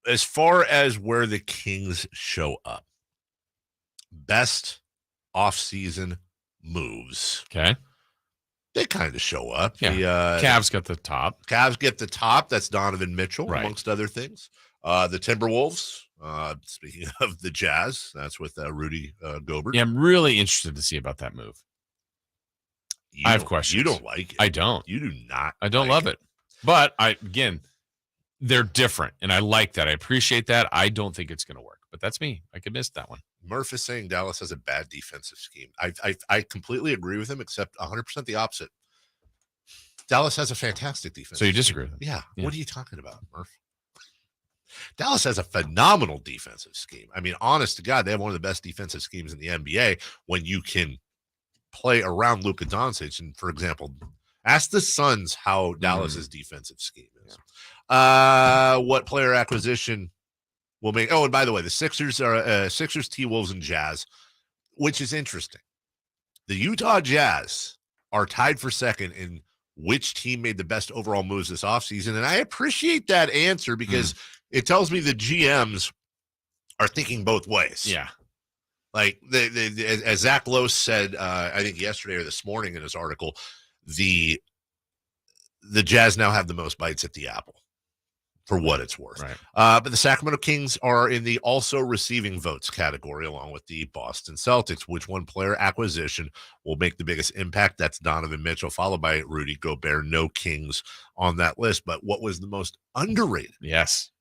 as far as where the Kings show up, best offseason moves. Okay. They kind of show up. Yeah. Cavs got the top. Cavs get the top. That's Donovan Mitchell, Right. amongst other things. The Timberwolves, speaking of the Jazz, that's with Rudy Gobert. Yeah, I'm really interested to see about that move. I have questions. You don't like it. I don't. You do not. I don't love it. But again, they're different, and I like that. I appreciate that. I don't think it's going to work, but that's me. I could miss that one. Murph is saying Dallas has a bad defensive scheme. I completely agree with him, except 100% the opposite. Dallas has a fantastic defense. So you disagree with him? Yeah. What are you talking about, Murph? Dallas has a phenomenal defensive scheme. I mean, honest to God, they have one of the best defensive schemes in the NBA when you can play around Luka Doncic. And, for example, ask the Suns how Dallas's defensive scheme is. What player acquisition will make? Oh, and by the way, the Sixers are Sixers, T-Wolves, and Jazz, which is interesting. The Utah Jazz are tied for second in which team made the best overall moves this offseason. And I appreciate that answer because it tells me the GMs are thinking both ways. Yeah. Like as Zach Lowe said, I think yesterday or this morning in his article, the Jazz now have the most bites at the apple, for what it's worth. Right. But the Sacramento Kings are in the also receiving votes category, along with the Boston Celtics. Which one player acquisition will make the biggest impact? That's Donovan Mitchell, followed by Rudy Gobert. No Kings on that list. But what was the most underrated? Yes.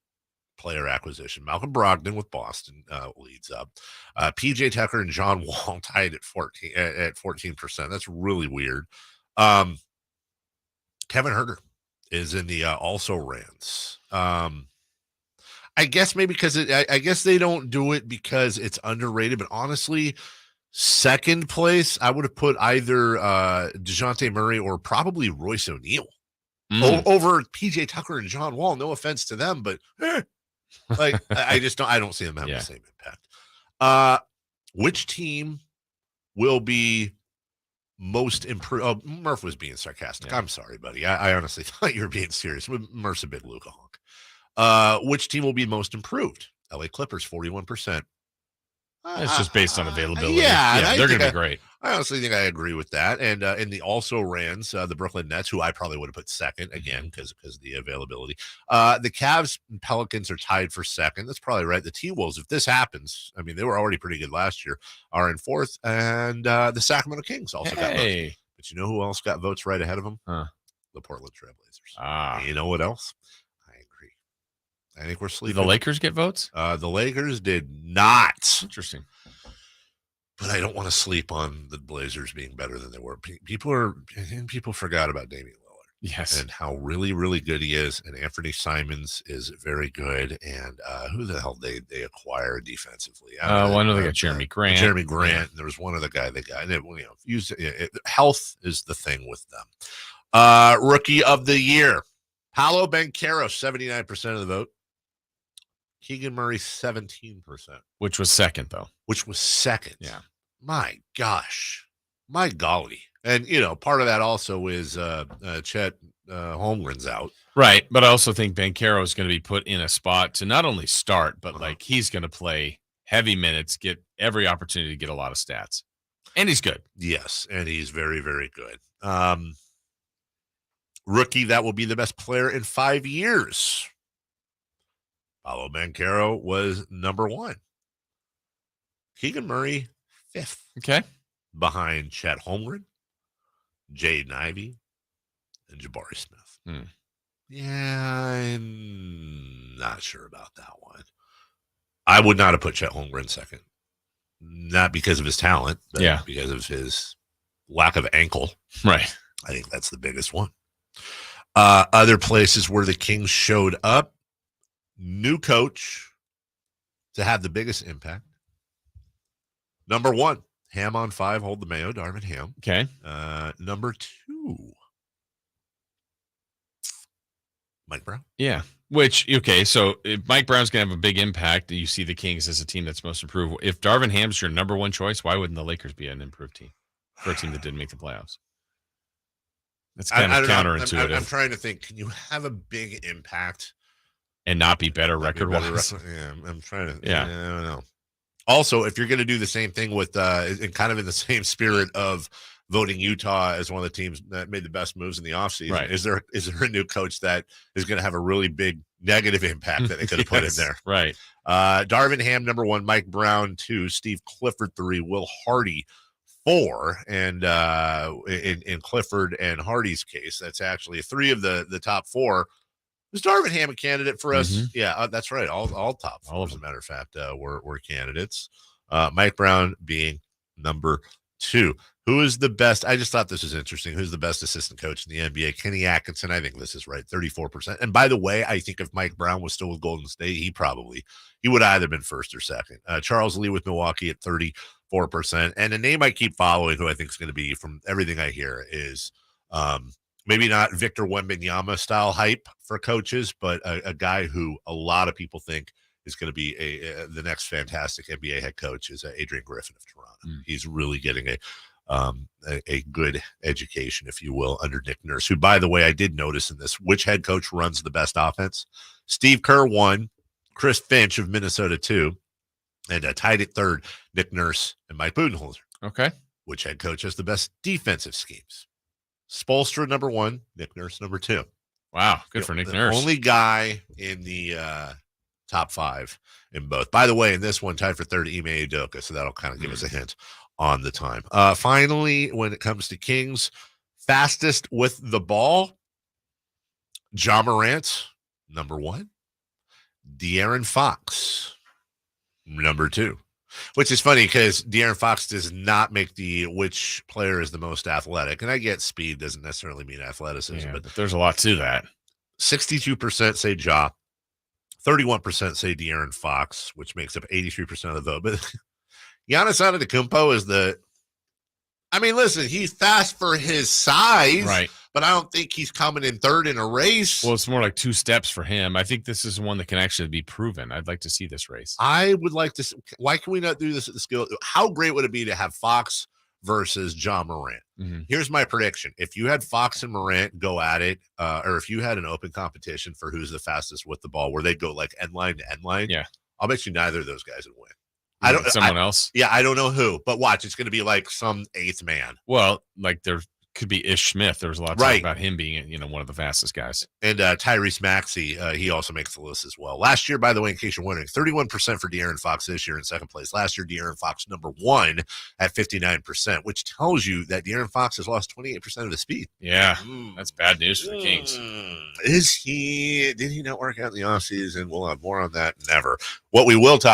Player acquisition. Malcolm Brogdon with Boston leads up. PJ Tucker and John Wall tied at 14%. That's really weird. Kevin Huerter is in the also rans. I guess maybe because I guess they don't do it because it's underrated, but honestly, second place, I would have put either DeJounte Murray or probably Royce O'Neal over PJ Tucker and John Wall. No offense to them, but like I don't see them having the same impact. Which team will be most improved? Oh, Murph was being sarcastic. I'm sorry, buddy. I honestly thought you were being serious. Murph's a big Luka honk. Which team will be most improved? LA Clippers, 41%. It's just based on availability. Yeah, they're going to be great. I honestly think I agree with that. And in the also rans, the Brooklyn Nets, who I probably would have put second again because of the availability. The Cavs and Pelicans are tied for second. That's probably right. The T-Wolves, if this happens, I mean, they were already pretty good last year, are in fourth. And the Sacramento Kings also got votes. But you know who else got votes right ahead of them? The Portland Trailblazers. You know what else? I agree. I think we're sleeping. Did the Lakers get votes? The Lakers did not. Interesting. But I don't want to sleep on the Blazers being better than they were. People forgot about Damian Lillard. Yes. And how really, really good he is. And Anthony Simons is very good. And who the hell they acquired defensively? I know they got Jeremy Grant. And there was one other guy they got. And health is the thing with them. Rookie of the year. Paolo Banchero, 79% of the vote. Keegan Murray, 17%. Which was second, though. Yeah. My gosh. My golly. And, part of that also is Chet Holmgren's out. Right. But I also think Banchero is going to be put in a spot to not only start, but he's going to play heavy minutes, get every opportunity to get a lot of stats. And he's good. Yes. And he's very, very good. Rookie that will be the best player in 5 years. Paolo Banchero was number 1. Keegan Murray, 5th. Okay. Behind Chet Holmgren, Jaden Ivey, and Jabari Smith. Yeah, I'm not sure about that one. I would not have put Chet Holmgren second. Not because of his talent, but because of his lack of ankle. Right. I think that's the biggest one. Other places where the Kings showed up. New coach to have the biggest impact. Number 1, Ham on 5, hold the mayo, Darvin Ham. Okay. Number 2, Mike Brown. Yeah. So if Mike Brown's going to have a big impact, you see the Kings as a team that's most improved. If Darvin Ham's your number 1 choice, why wouldn't the Lakers be an improved team for a team that didn't make the playoffs? That's kind of counterintuitive. I'm trying to think, can you have a big impact and not be better That'd be a better record-wise. Yeah, I'm trying to. Yeah. I don't know. Also, if you're going to do the same thing with, and kind of in the same spirit of voting Utah as one of the teams that made the best moves in the offseason, Right. is there a new coach that is going to have a really big negative impact that they could have put in there? Right. Darvin Ham, number 1, Mike Brown, 2, Steve Clifford, 3, Will Hardy, 4, and in Clifford and Hardy's case, that's actually 3 of the top 4. Was Darvin Ham a candidate for us? Mhm. Yeah, that's right. All top 4, All of as a them. matter of fact, were candidates. Mike Brown being number 2. Who is the best? I just thought this was interesting. Who's the best assistant coach in the NBA? Kenny Atkinson. I think this is right, 34%. And by the way, I think if Mike Brown was still with Golden State, he would have either been first or second. Charles Lee with Milwaukee at 34%. And a name I keep following, who I think is going to be, from everything I hear, is maybe not Victor Wembanyama style hype for coaches, but a guy who a lot of people think is going to be the next fantastic NBA head coach is Adrian Griffin of Toronto. He's really getting a good education, if you will, under Nick Nurse, who, by the way, I did notice in this, which head coach runs the best offense? Steve Kerr 1, Chris Finch of Minnesota 2, and tied at 3rd, Nick Nurse and Mike Budenholzer. Okay. Which head coach has the best defensive schemes? Spoelstra, number 1, Nick Nurse, number 2. Wow. Good for Nick Nurse. Only guy in the top 5 in both. By the way, in this one, tied for 3rd, Ime Udoka, so that'll kind of give us a hint on the time. Finally, when it comes to Kings, fastest with the ball, Ja Morant, number 1. De'Aaron Fox, number 2. Which is funny because De'Aaron Fox does not make the which player is the most athletic. And I get speed doesn't necessarily mean athleticism, but there's a lot to that. 62% say Ja, 31% say De'Aaron Fox, which makes up 83% of the vote. But Giannis Antetokounmpo is listen, he's fast for his size, right? But I don't think he's coming in 3rd in a race. Well, it's more like 2 steps for him. I think this is one that can actually be proven. I'd like to see this race. I would like to. Why can we not do this at the skill? How great would it be to have Fox versus Ja Morant? Mm-hmm. Here's my prediction. If you had Fox and Morant go at it, or if you had an open competition for who's the fastest with the ball, where they'd go like end line to end line, yeah, I'll bet you neither of those guys would win. Someone else? Yeah, I don't know who, but watch, it's going to be like some 8th man. Well, like there could be Ish Smith. There was a lot of talk about him being, one of the fastest guys. And Tyrese Maxey, he also makes the list as well. Last year, by the way, in case you're wondering, 31% for De'Aaron Fox this year in 2nd place. Last year, De'Aaron Fox number 1 at 59%, which tells you that De'Aaron Fox has lost 28% of his speed. Yeah, that's bad news for the Kings. Did he not work out in the offseason? We'll have more on that. Never. What we will talk